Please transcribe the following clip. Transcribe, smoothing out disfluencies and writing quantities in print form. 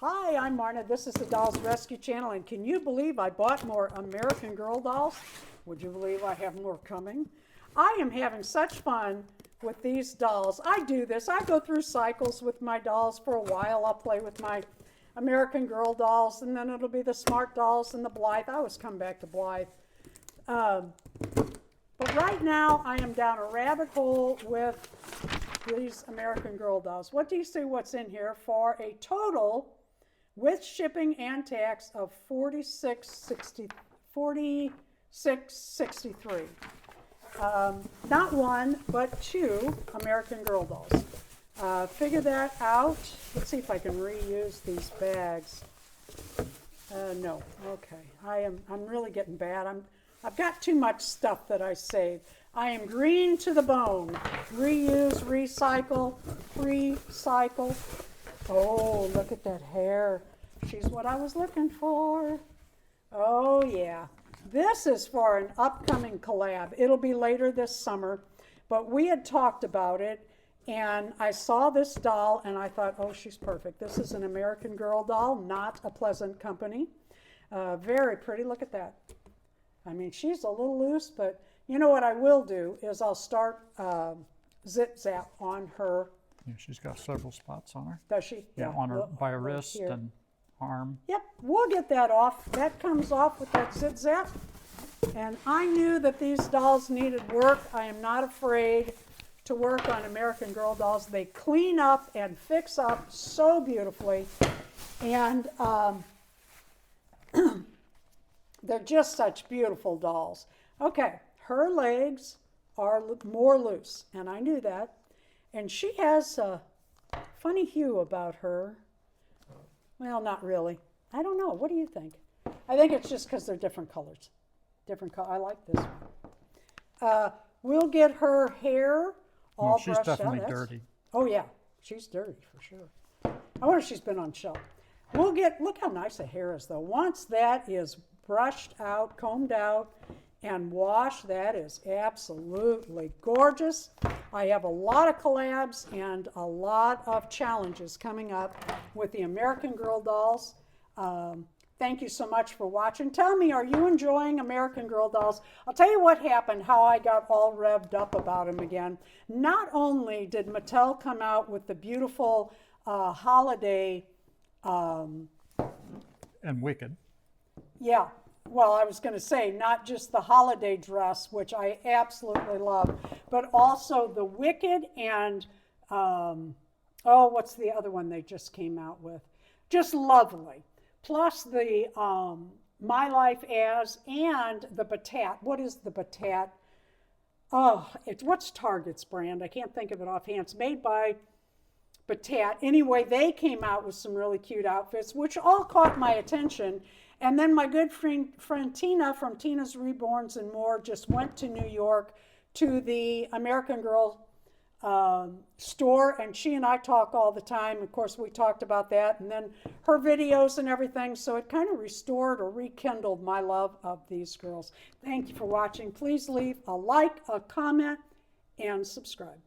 Hi, I'm Marna. This is the Dolls Rescue Channel, and can you believe I bought more American Girl dolls? Would you believe I have more coming? I am having such fun with these dolls. I do this. I go through cycles with my dolls. For a while, I'll play with my American Girl dolls, and then it'll be the Smart Dolls and the Blythe. I always come back to Blythe. But right now, I am down a rabbit hole with these American Girl dolls. What do you see what's in here for a total with shipping and tax of $46.63. Not one, but two American Girl dolls. Figure that out. Let's see if I can reuse these bags. No, okay. I'm really getting bad. I've got too much stuff that I saved. I am green to the bone. Reuse, recycle, recycle. Oh, look at that hair. She's what I was looking for. Oh, yeah. This is for an upcoming collab. It'll be later this summer, but we had talked about it, and I saw this doll, and I thought, oh, she's perfect. This is an American Girl doll, not a Pleasant Company. Very pretty. Look at that. I mean, she's a little loose, but you know what I will do is I'll start zip zap on her. Yeah, she's got several spots on her. Does she? Yeah, on her by her right wrist here. and arm. Yep, we'll get that off. That comes off with that zip zap. And I knew that these dolls needed work. I am not afraid to work on American Girl dolls. They clean up and fix up so beautifully. And they're just such beautiful dolls. Okay, her legs are more loose, and I knew that. And she has a funny hue about her. Well, not really. I don't know. What do you think? I think it's just because they're different colors. Different color. I like this one. We'll get her hair all She's brushed out. definitely dirty. Oh, yeah. She's dirty for sure. I wonder if she's been on show. We'll get, look how nice the hair is, though. Once that is brushed out, combed out, and washed, that is absolutely gorgeous. I have a lot of collabs and a lot of challenges coming up with the American Girl dolls. Thank you so much for watching. Tell me, are you enjoying American Girl dolls? I'll tell you what happened, how I got all revved up about them again. Not only did Mattel come out with the beautiful holiday... And Wicked. Yeah. Well, I was going to say, not just the holiday dress, which I absolutely love, but also the Wicked and, what's the other one they just came out with? Just lovely. Plus the My Life As and the Batat. What is the Batat? Oh, what's Target's brand? I can't think of it offhand. It's made by Batat. Anyway, they came out with some really cute outfits, which all caught my attention. And then my good friend Tina from Tina's Reborns and More just went to New York to the American Girl store, and she and I talk all the time. Of course, we talked about that, and then her videos and everything, so it kind of restored or rekindled my love of these girls. Thank you for watching. Please leave a like, a comment, and subscribe.